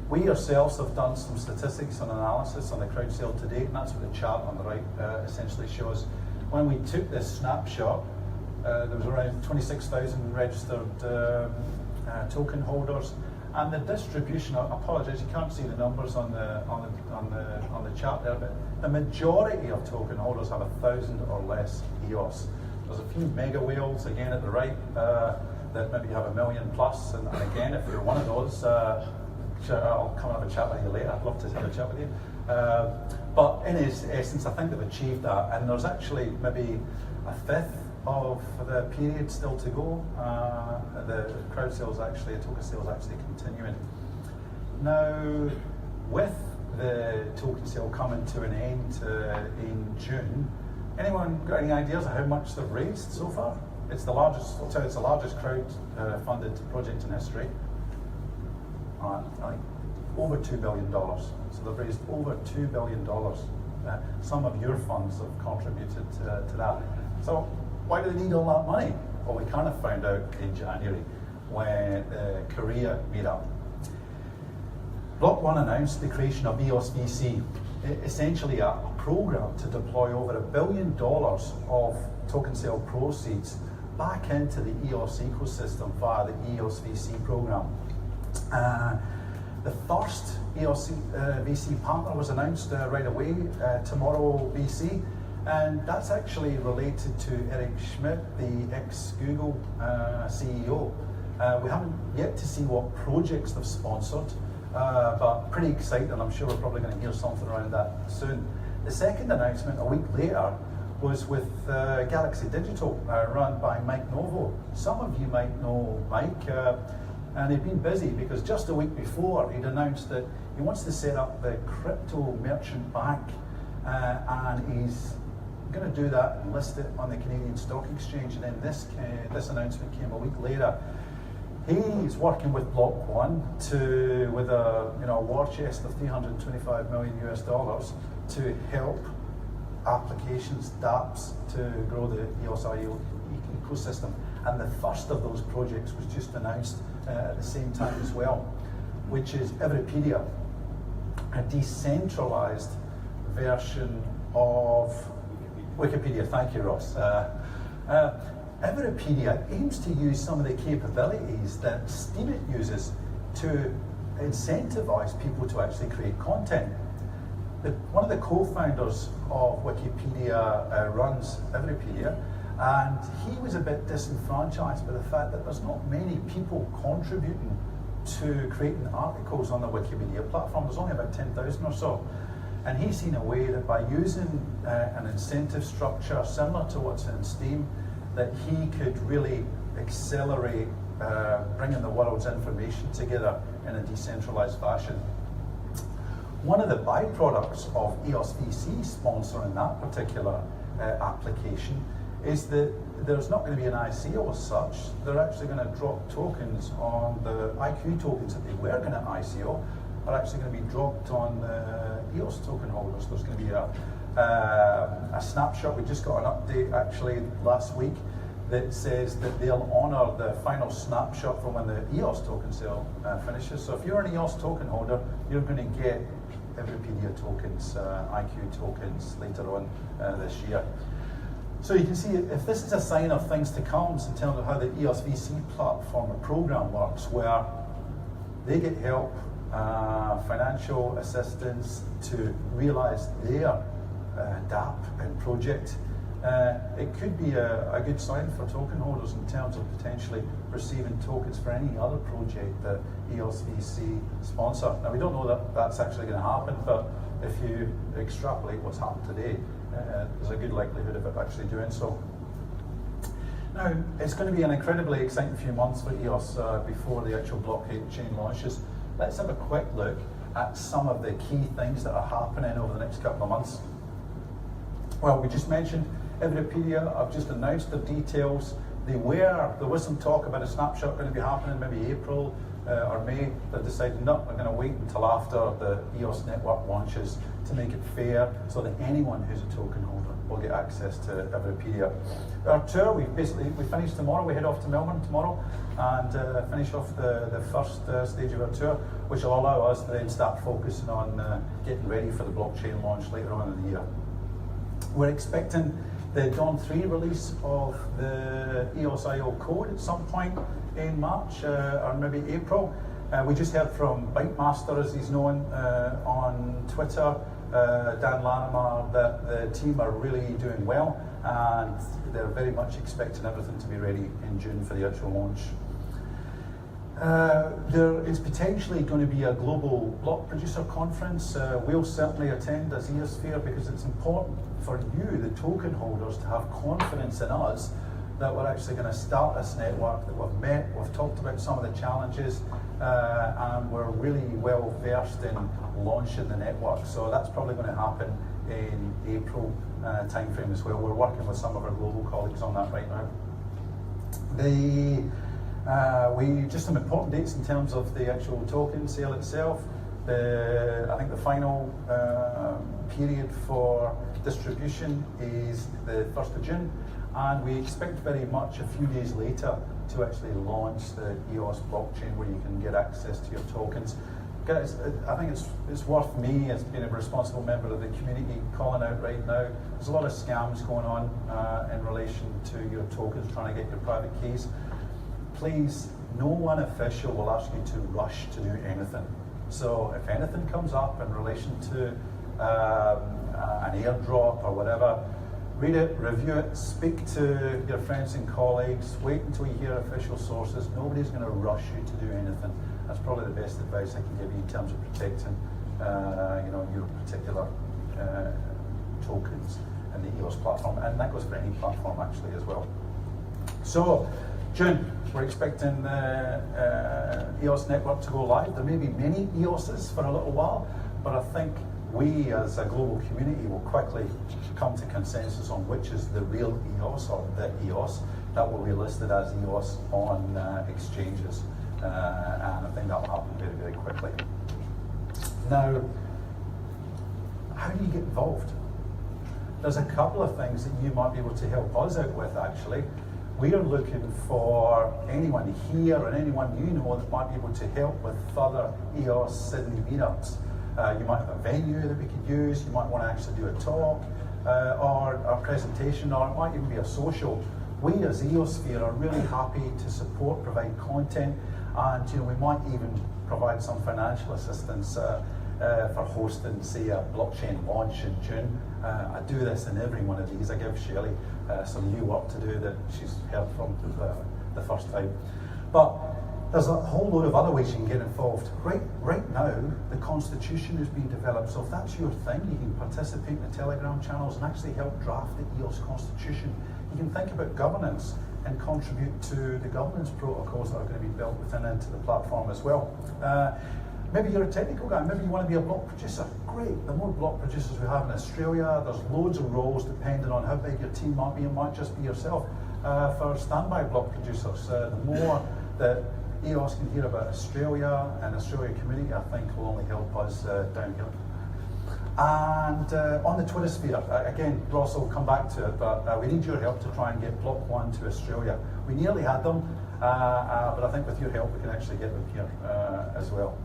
We ourselves have done some statistics and analysis on the crowd sale to date, and that's what the chart on the right essentially shows. When we took this snapshot, there was around 26,000 registered token holders, and the distribution. I apologise, you can't see the numbers on the chart there, but the majority of token holders have 1,000 or less EOS. There's a few mega whales again at the right that maybe have 1 million plus, and again, if you're one of those, I'll come and have a chat with you later. I'd love to have a chat with you. But in essence, I think they've achieved that, and there's actually maybe a fifth of the period still to go. The crowd sales actually, token sales actually continuing. Now, with the token sale coming to an end in June, anyone got any ideas of how much they've raised so far? It's the largest, I'll tell you, it's the largest crowd-funded project in history. Over $2 billion. So they've raised over $2 billion. Some of your funds have contributed to that. So why do they need all that money? Well, we kind of found out in January when the Korea meetup. Block 1 announced the creation of EOS VC, essentially a program to deploy over $1 billion of token sale proceeds back into the EOS ecosystem via the EOS VC program. The first EOS VC partner was announced right away, Tomorrow VC, and that's actually related to Eric Schmidt, the ex-Google CEO. We haven't yet to see what projects they've sponsored, but pretty excited, and I'm sure we're probably going to hear something around that soon. The second announcement a week later was with Galaxy Digital, run by Mike Novo. Some of you might know Mike. And he'd been busy because just a week before he'd announced that he wants to set up the crypto merchant bank, and he's going to do that and list it on the Canadian Stock Exchange. And then this announcement came a week later. He's working with Block 1 with a war chest of $325 million to help applications, dApps, to grow the EOS IO ecosystem. And the first of those projects was just announced at the same time as well, which is Everpedia, a decentralized version of Wikipedia. Thank you, Ross. Everpedia aims to use some of the capabilities that Steemit uses to incentivize people to actually create content. One of the co-founders of Wikipedia runs Everpedia, and he was a bit disenfranchised by the fact that there's not many people contributing to creating articles on the Wikipedia platform. There's only about 10,000 or so. And he's seen a way that by using an incentive structure similar to what's in Steam, that he could really accelerate bringing the world's information together in a decentralized fashion. One of the byproducts of EOS VC sponsoring that particular application is that there's not going to be an ICO as such. They're actually going to drop tokens on the IQ tokens that they were going to ICO are actually going to be dropped on EOS token holders. There's going to be a snapshot. We just got an update actually last week that says that they'll honour the final snapshot from when the EOS token sale finishes. So if you're an EOS token holder, you're going to get Everpedia tokens, IQ tokens later on this year. So you can see if this is a sign of things to come in terms of how the EOS VC platform or program works, where they get help, financial assistance to realize their dApp and project. It could be a good sign for token holders in terms of potentially receiving tokens for any other project that EOS VC sponsor. Now we don't know that that's actually going to happen, but if you extrapolate what's happened today, there's a good likelihood of it actually doing so. Now, it's going to be an incredibly exciting few months for EOS before the actual blockchain launches. Let's have a quick look at some of the key things that are happening over the next couple of months. Well, we just mentioned Everpedia. I've just announced the details. There was some talk about a snapshot going to be happening maybe April or May, they've decided, no, we're going to wait until after the EOS network launches to make it fair so that anyone who's a token holder will get access to Everpedia. Our tour, we finish tomorrow. We head off to Melbourne tomorrow and finish off the first stage of our tour, which will allow us to then start focusing on getting ready for the blockchain launch later on in the year. We're expecting the Dawn 3 release of the EOS IO code at some point in March or maybe April. We just heard from Bytemaster, as he's known, on Twitter, Dan Larimer, that the team are really doing well and they're very much expecting everything to be ready in June for the actual launch. There is potentially going to be a global block producer conference. We'll certainly attend as EOSphere because it's important for you, the token holders, to have confidence in us that we're actually going to start this network, that we've talked about some of the challenges, and we're really well versed in launching the network. So that's probably going to happen in April timeframe as well. We're working with some of our global colleagues on that right now. Just some important dates in terms of the actual token sale itself. I think the final period for distribution is the 1st of June, and we expect very much a few days later to actually launch the EOS blockchain where you can get access to your tokens. Guys, I think it's worth me, as being a responsible member of the community, calling out right now. There's a lot of scams going on in relation to your tokens, trying to get your private keys. Please, no one official will ask you to rush to do anything. So if anything comes up in relation to an airdrop or whatever, read it, review it, speak to your friends and colleagues, wait until you hear official sources. Nobody's going to rush you to do anything. That's probably the best advice I can give you in terms of protecting your particular tokens in the EOS platform, and that goes for any platform actually as well. So, June, we're expecting the EOS network to go live. There may be many EOSs for a little while, but I think we as a global community will quickly come to consensus on which is the real EOS or the EOS that will be listed as EOS on exchanges. And I think that will happen very, very quickly. Now, how do you get involved? There's a couple of things that you might be able to help us out with actually. We are looking for anyone here or anyone you know that might be able to help with further EOS Sydney meetups. You might have a venue that we could use, you might want to actually do a talk or a presentation, or it might even be a social. We as EOSphere are really happy to support, provide content, and we might even provide some financial assistance for hosting, say, a blockchain launch in June. I do this in every one of these. I give Shelley some new work to do that she's heard from the first time. But there's a whole load of other ways you can get involved. Right now, the Constitution is being developed, so if that's your thing, you can participate in the Telegram channels and actually help draft the EOS Constitution. You can think about governance and contribute to the governance protocols that are going to be built into the platform as well. Maybe you're a technical guy, maybe you want to be a block producer. Great, the more block producers we have in Australia, there's loads of roles depending on how big your team might be, and might just be yourself. For standby block producers, the more that EOS can hear about Australia and Australia community, I think will only help us down here. And on the Twitter sphere, again, Ross will come back to it, but we need your help to try and get Block 1 to Australia. We nearly had them, but I think with your help we can actually get them here as well.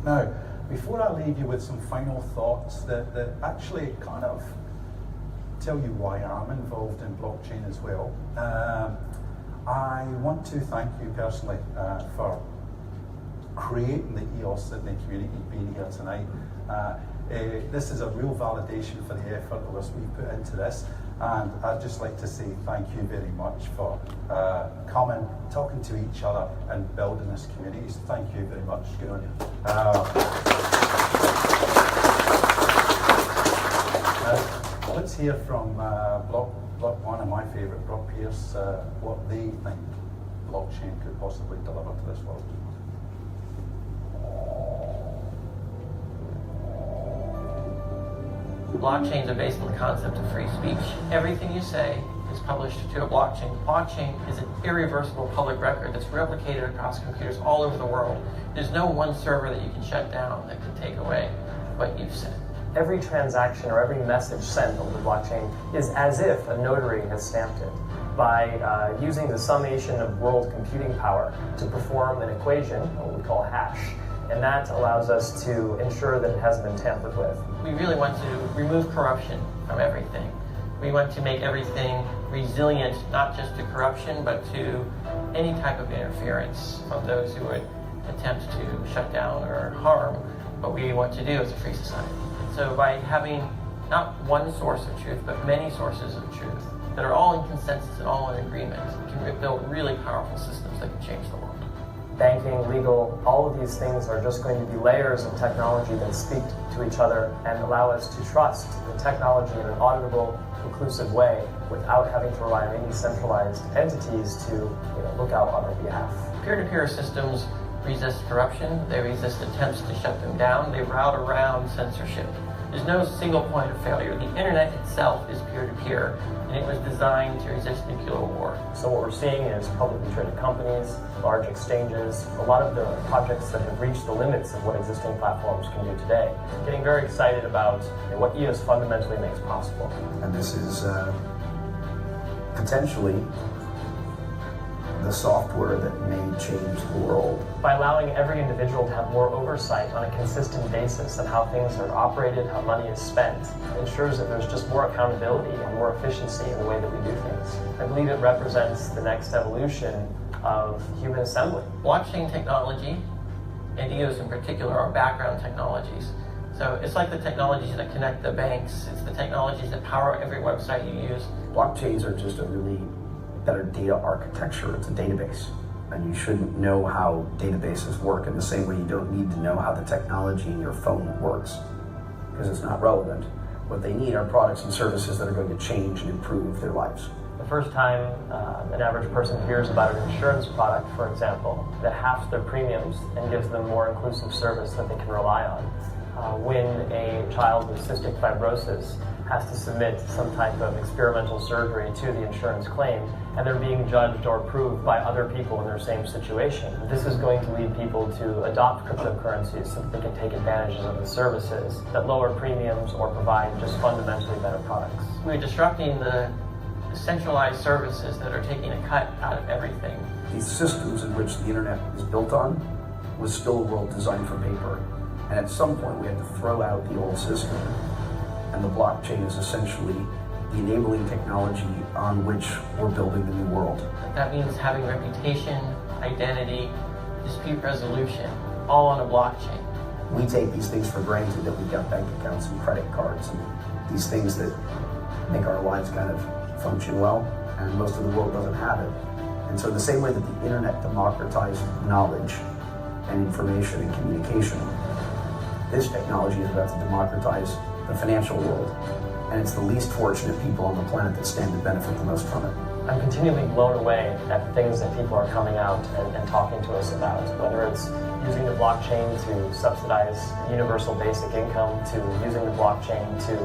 Now, before I leave you with some final thoughts that actually kind of tell you why I'm involved in blockchain as well, I want to thank you personally for creating the EOS Sydney community, being here tonight. This is a real validation for the effort that we've put into this, and I'd just like to say thank you very much for coming, talking to each other and building this community. So thank you very much. Good on you. Let's hear from Block 1 and my favourite, Brock Pierce, what they think blockchain could possibly deliver to this world. Blockchains are based on the concept of free speech. Everything you say is published to a blockchain. Blockchain is an irreversible public record that's replicated across computers all over the world. There's no one server that you can shut down that can take away what you've sent. Every transaction or every message sent over the blockchain is as if a notary has stamped it by using the summation of world computing power to perform an equation, what we call hash. And that allows us to ensure that it hasn't been tampered with. We really want to remove corruption from everything. We want to make everything resilient, not just to corruption, but to any type of interference from those who would attempt to shut down or harm what we want to do as a free society. So by having not one source of truth, but many sources of truth that are all in consensus and all in agreement, we can build really powerful systems that can change the world. Banking, legal, all of these things are just going to be layers of technology that speak to each other and allow us to trust the technology in an auditable, inclusive way without having to rely on any centralized entities to look out on our behalf. Peer-to-peer systems resist corruption, they resist attempts to shut them down, they route around censorship. There's no single point of failure. The internet itself is peer-to-peer, and it was designed to resist nuclear war. So what we're seeing is publicly traded companies, large exchanges, a lot of the projects that have reached the limits of what existing platforms can do today. Getting very excited about what EOS fundamentally makes possible. And this is potentially the software that may change the world. By allowing every individual to have more oversight on a consistent basis on how things are operated, how money is spent, it ensures that there's just more accountability and more efficiency in the way that we do things. I believe it represents the next evolution of human assembly. Blockchain technology, and EOS in particular, are background technologies. So it's like the technologies that connect the banks, it's the technologies that power every website you use. Blockchains are just a really better data architecture. It's a database. And you shouldn't know how databases work in the same way you don't need to know how the technology in your phone works, because it's not relevant. What they need are products and services that are going to change and improve their lives. The first time an average person hears about an insurance product, for example, that halves their premiums and gives them more inclusive service that they can rely on. When a child with cystic fibrosis has to submit some type of experimental surgery to the insurance claim, and they're being judged or approved by other people in their same situation. This is going to lead people to adopt cryptocurrencies so that they can take advantages of the services that lower premiums or provide just fundamentally better products. We're disrupting the centralized services that are taking a cut out of everything. These systems in which the internet is built on was still a world designed for paper. And at some point we had to throw out the old system. And the blockchain is essentially the enabling technology on which we're building the new world. That means having reputation, identity, dispute resolution, all on a blockchain. We take these things for granted, that we've got bank accounts and credit cards and these things that make our lives kind of function well, and most of the world doesn't have it. And so the same way that the internet democratized knowledge and information and communication, this technology is about to democratize the financial world. And it's the least fortunate people on the planet that stand to benefit the most from it. I'm continually blown away at the things that people are coming out and talking to us about, whether it's using the blockchain to subsidize universal basic income, to using the blockchain to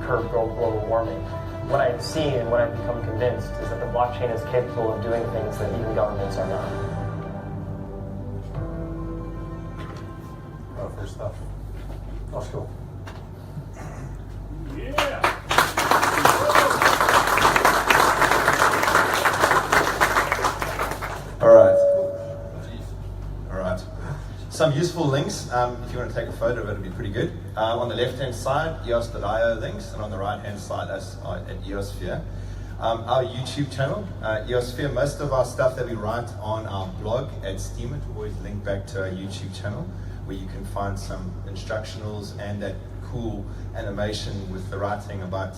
curb global warming. What I've seen and what I've become convinced is that the blockchain is capable of doing things that even governments are not. Powerful stuff. Let's go. Yeah. All right. Some useful links. If you want to take a photo of it, it'd be pretty good. On the left-hand side, EOS.io links, and on the right-hand side, us at EOSphere. Our YouTube channel, EOSphere. Most of our stuff that we write on our blog at Steemit always link back to our YouTube channel, where you can find some instructionals and that cool animation with the writing about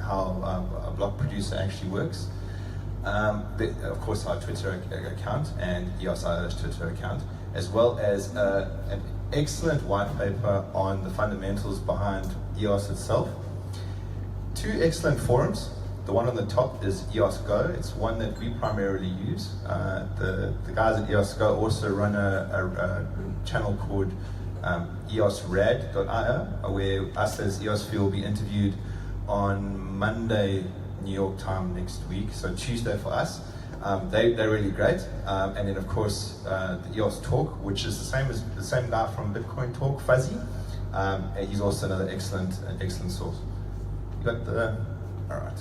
how a block producer actually works. Of course, our Twitter account and EOS.io's Twitter account, as well as an excellent white paper on the fundamentals behind EOS itself. Two excellent forums. The one on the top is EOS Go. It's one that we primarily use. The guys at EOS Go also run a channel called EOSRad.io, where us as EOSphere will be interviewed on Monday New York time next week, so Tuesday for us. They're really great. And then of course the EOS Talk, which is the same guy from Bitcoin Talk, Fuzzy. And he's also another excellent source. You got the, all right.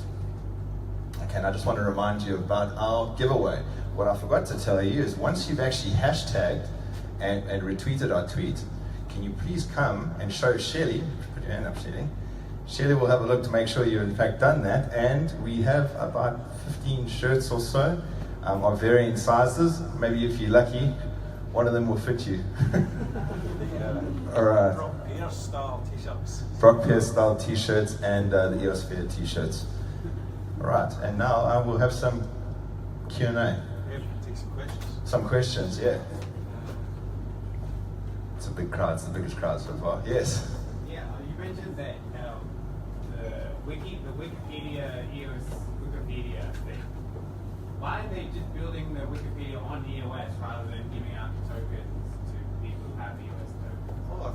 Okay, and I just want to remind you about our giveaway. What I forgot to tell you is once you've actually hashtagged and retweeted our tweet, can you please come and show Shelly, put your hand up, Shelly. Shelly will have a look to make sure you've in fact done that. And we have about 15 shirts or so of varying sizes. Maybe if you're lucky, one of them will fit you. All right. Brock Pierce style t-shirts. Brock Pierce style t-shirts and the EOS Sphere t-shirts. All right, and now we'll have some Q&A. Yeah, take some questions. Some questions, yeah. It's a big crowd, it's the biggest crowd so far. Yes. Yeah, you mentioned that the Wikipedia EOS Wikipedia thing. Why are they just building the Wikipedia on EOS rather than giving out the tokens to people who have EOS tokens? Well,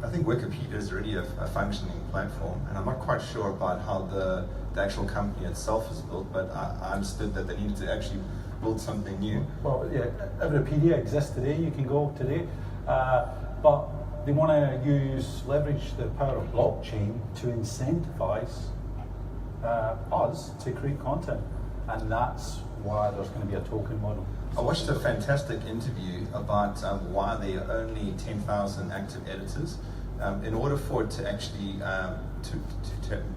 I think Wikipedia is already a functioning platform, and I'm not quite sure about how the actual company itself is built, but I understood that they needed to actually build something new. Well, yeah, Wikipedia exists today. You can go today, but they want to leverage the power of blockchain to incentivize us to create content, and that's why there's going to be a token model. I watched a fantastic interview about why there are only 10,000 active editors. In order for it to actually to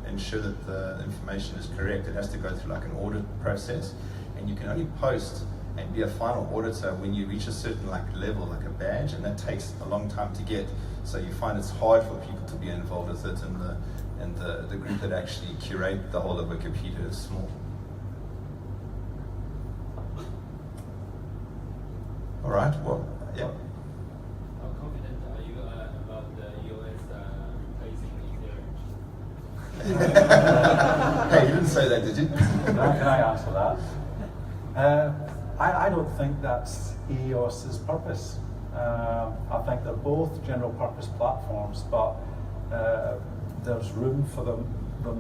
ensure that the information is correct, it has to go through like an audit process, and you can only post and be a final auditor when you reach a certain like level, like a badge, and that takes a long time to get. So you find it's hard for people to be involved with it, and the group that actually curate the whole of Wikipedia is small. All right. Well, yeah. How confident are you about the EOS replacing Ethereum? Hey, you didn't say that, did you? Can I answer that? I don't think that's EOS's purpose. I think they're both general purpose platforms, but there's room for them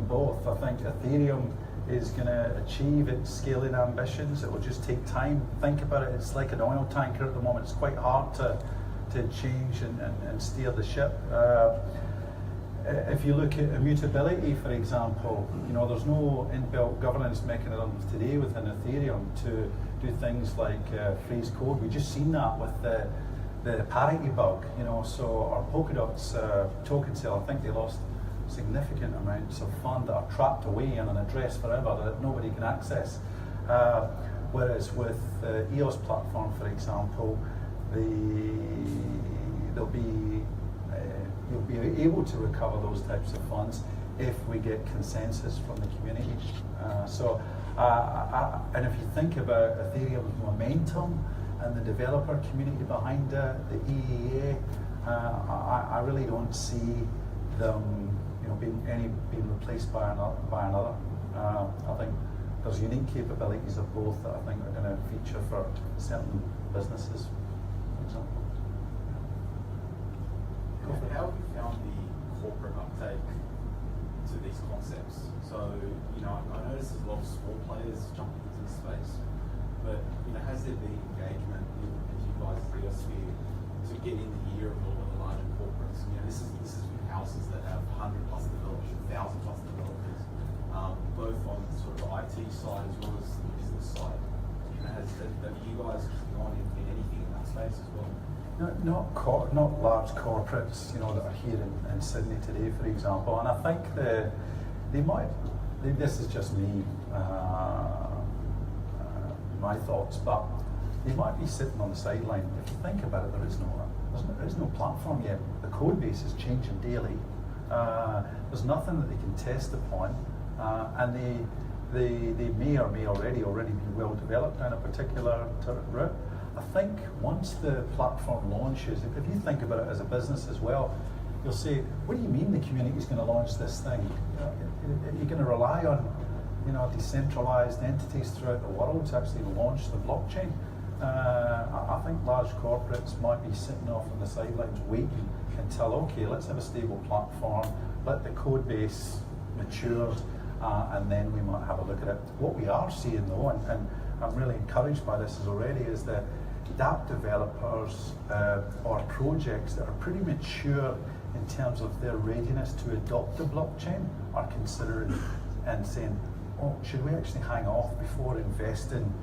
both. I think Ethereum is going to achieve its scaling ambitions. It will just take time. Think about it, it's like an oil tanker at the moment. It's quite hard to change and steer the ship. If you look at immutability, for example, there's no inbuilt governance mechanism today within Ethereum to do things like freeze code. We've just seen that with the parity bug. So our Polkadot's token sale, I think they lost significant amounts of fund that are trapped away in an address forever that nobody can access. Whereas with the EOS platform, for example, you'll be able to recover those types of funds if we get consensus from the community. And if you think about Ethereum's momentum and the developer community behind it, the EEA, I really don't see them being replaced by another. I think there's unique capabilities of both that I think are going to feature for certain businesses, for example. How have you found the corporate uptake to these concepts? So, I notice there's a lot of small players jumping into the space, but has there been engagement as you guys Sphere to get in the ear of a lot of the larger corporates? This is houses that have 100+ developers, 1,000+ developers, both on sort of the IT side as well as the business side. Have you guys gone in anything in that space as well? Not large corporates, that are here in Sydney today, for example. And I think they might. This is just me, my thoughts, but they might be sitting on the sideline. If you think about it, there is no platform yet. The code base is changing daily. There's nothing that they can test upon, and they may or may already be well developed down a particular route. I think once the platform launches, if you think about it as a business as well, you'll say, what do you mean the community is going to launch this thing? You're going to rely on decentralized entities throughout the world to actually launch the blockchain. I think large corporates might be sitting off on the sidelines waiting until, okay, let's have a stable platform, let the code base mature, and then we might have a look at it. What we are seeing though, and I'm really encouraged by this already, is that dApp developers or projects that are pretty mature in terms of their readiness to adopt the blockchain are considering and saying, oh, should we actually hang off before investing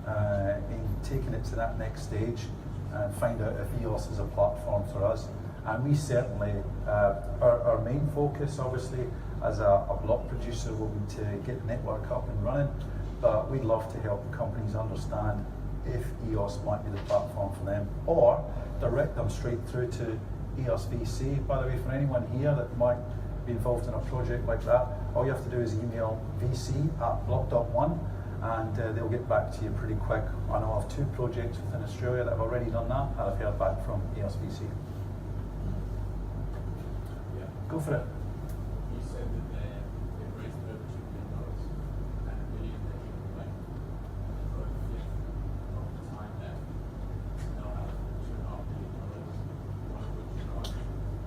in taking it to that next stage and find out if EOS is a platform for us. And we certainly, our main focus obviously as a block producer will be to get the network up and running, but we'd love to help companies understand if EOS might be the platform for them, or direct them straight through to EOS VC. By the way, for anyone here that might be involved in a project like that, all you have to do is email vc@block.one and they'll get back to you pretty quick. I know of 2 projects within Australia that have already done that, and I've heard back from EOS VC. Yeah. Go for it. You said that they've raised over $2 million and $1 million they can make for a fifth of the time that they'll have $2.5 million, one of which is right.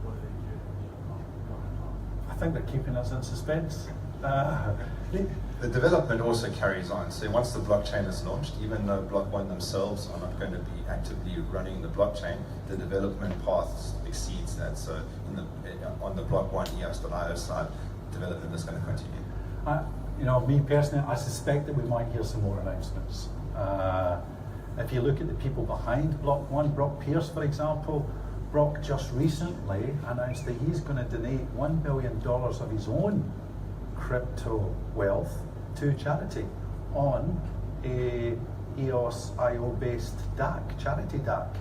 What are they doing in the other 1.5? I think they're keeping us in suspense. The development also carries on. So once the blockchain is launched, even though Block One themselves are not going to be actively running the blockchain, the development path exceeds that. So on the Block One EOS.io side, development is going to continue. Me personally, I suspect that we might hear some more announcements. If you look at the people behind Block One, Brock Pierce, for example, Brock just recently announced that he's going to donate $1 billion of his own crypto wealth to charity on a EOS.io based DAC, charity DAC.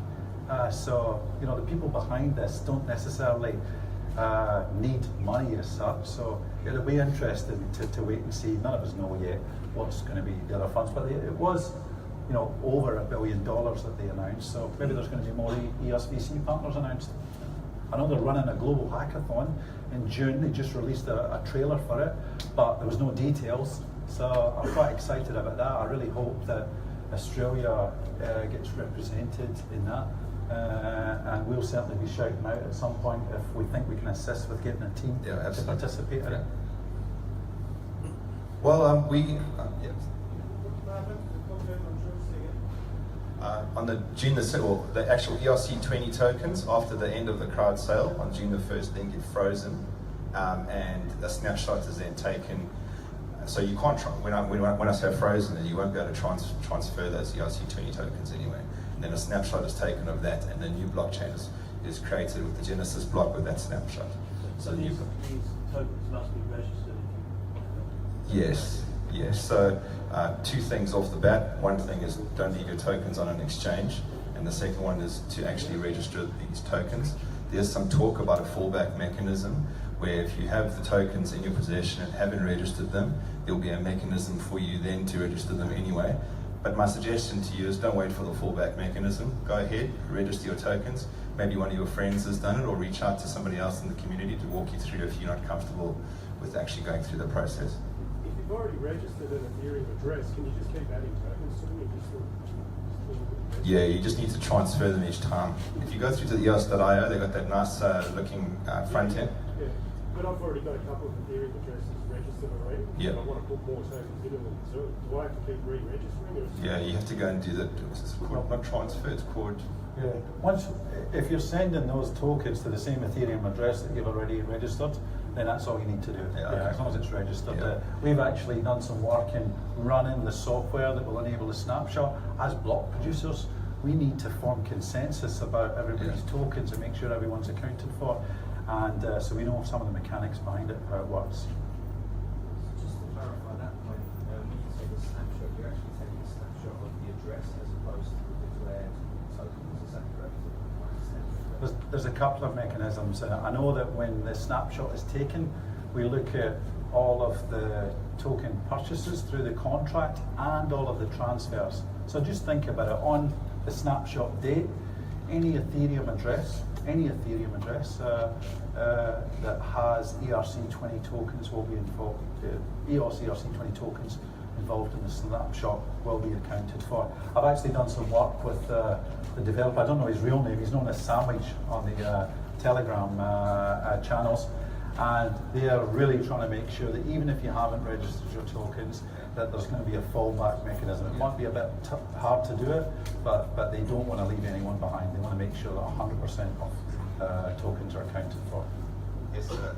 So, the people behind this don't necessarily need money as such, so it'll be interesting to wait and see. None of us know yet what's going to be the other funds, but it was over $1 billion that they announced, so maybe there's going to be more EOS VC partners announced. I know they're running a global hackathon in June. They just released a trailer for it, but there was no details. So I'm quite excited about that. I really hope that Australia gets represented in that. And we'll certainly be shouting out at some point if we think we can assist with getting a team to participate in it. Well, on the June the actual ERC20 tokens after the end of the crowd sale on June the 1st then get frozen, and a snapshot is then taken. So you can't when I say frozen, then you won't be able to transfer those ERC20 tokens anyway. And then a snapshot is taken of that, and the new blockchain is created with the Genesis block with that snapshot. So these tokens must be registered if you Yes. So 2 things off the bat. One thing is don't leave your tokens on an exchange, and the second one is to actually register these tokens. There's some talk about a fallback mechanism where if you have the tokens in your possession and haven't registered them, there'll be a mechanism for you then to register them anyway. But my suggestion to you is don't wait for the fallback mechanism. Go ahead, register your tokens. Maybe one of your friends has done it, or reach out to somebody else in the community to walk you through if you're not comfortable with actually going through the process. If you've already registered an Ethereum address, can you just keep adding tokens to them? Yeah, you just need to transfer them each time. If you go through to the EOS.io, they've got that nice looking front end. Yeah, but I've already got a couple of Ethereum addresses registered already. Yeah. And I want to put more tokens in them. So do I have to keep re-registering? Yeah, you have to go and do that. It's called, not transfer, it's called. Yeah. If you're sending those tokens to the same Ethereum address that you've already registered, then that's all you need to do. Okay. As long as it's registered. Yeah. We've actually done some work in running the software that will enable the snapshot. As block producers, we need to form consensus about everybody's tokens and make sure everyone's accounted for. And so we know some of the mechanics behind it, how it works. Just to clarify that point, when you take a snapshot, you're actually taking a snapshot of the address as opposed to the declared tokens. Is that correct? There's a couple of mechanisms. I know that when the snapshot is taken, we look at all of the token purchases through the contract and all of the transfers. So just think about it. On the snapshot date, any Ethereum address that has ERC20 tokens will be involved. EOS ERC20 tokens involved in the snapshot will be accounted for. I've actually done some work with the developer. I don't know his real name. He's known as Sandwich on the Telegram channels. And they are really trying to make sure that even if you haven't registered your tokens, that there's going to be a fallback mechanism. It might be a bit hard to do it, but they don't want to leave anyone behind. They want to make sure that 100% of tokens are accounted for. Yes, sir.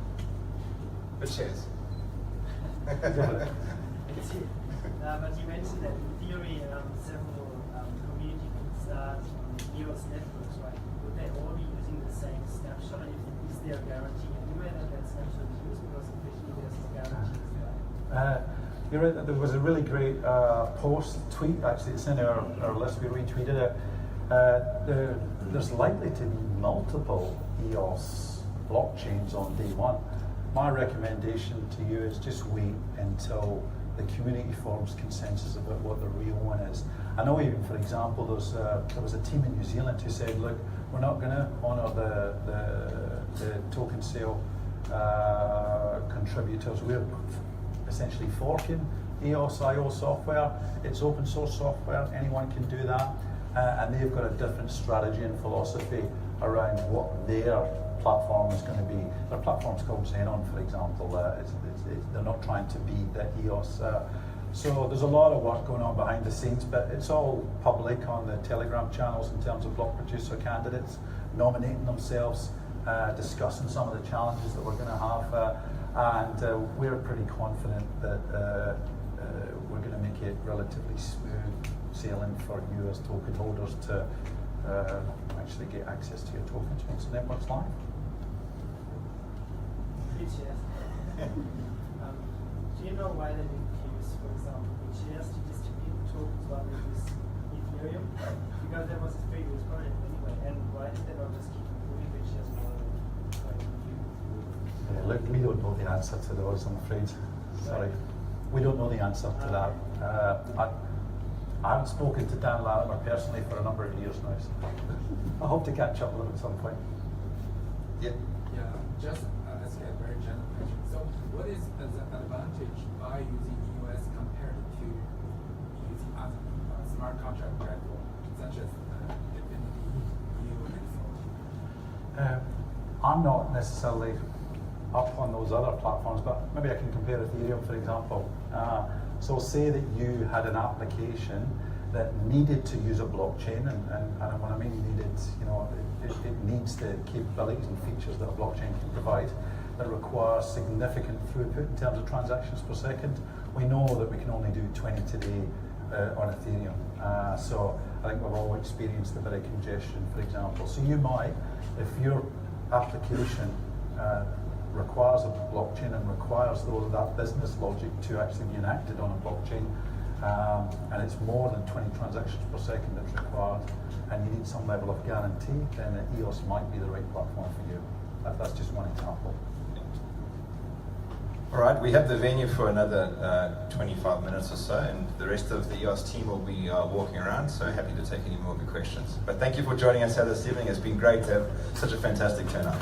But shares. It's here. But you mentioned that in theory, several community could start on EOS networks, right? Would they all be using the same snapshot? Is there a guarantee anywhere that that snapshot is used? Because officially there's no guarantees, right? You're right, there was a really great tweet, actually, it's in our list, we retweeted it. There's likely to be multiple EOS blockchains on day one. My recommendation to you is just wait until the community forms consensus about what the real one is. I know even, for example, there was a team in New Zealand who said, look, we're not going to honour the token sale contributors. We're essentially forking EOS.io software. It's open source software, anyone can do that. And they've got a different strategy and philosophy around what their platform is going to be. Their platform's called Xenon, for example. They're not trying to be the EOS. So there's a lot of work going on behind the scenes, but it's all public on the Telegram channels in terms of block producer candidates nominating themselves, discussing some of the challenges that we're going to have. And we're pretty confident that we're going to make it relatively smooth sailing for you as token holders to actually get access to your tokens once the network's live. BitShares. Do you know why they didn't use, for example, BitShares to distribute tokens while they use Ethereum? Because there was a previous project anyway, and why did they not just keep improving BitShares more than Yeah, look, we don't know the answer to those, I'm afraid. Sorry. We don't know the answer to that. I haven't spoken to Dan Latimer personally for a number of years now, so I hope to catch up with him at some point. Yeah. Yeah, just as a very general question. So, what is the advantage by using EOS compared to using other smart contract platform such as Infinity, and so on? I'm not necessarily up on those other platforms, but maybe I can compare Ethereum, for example. So say that you had an application that needed to use a blockchain, and when I mean needed, it needs the capabilities and features that a blockchain can provide that require significant throughput in terms of transactions per second. We know that we can only do 20 today on Ethereum. So I think we've all experienced a bit of congestion, for example. So you might, if your application requires a blockchain and requires that business logic to actually be enacted on a blockchain, and it's more than 20 transactions per second that's required, and you need some level of guarantee, then EOS might be the right platform for you. That's just one example. All right, we have the venue for another 25 minutes or so, and the rest of the EOS team will be walking around, so happy to take any more of your questions. But thank you for joining us here this evening. It's been great to have such a fantastic turnout.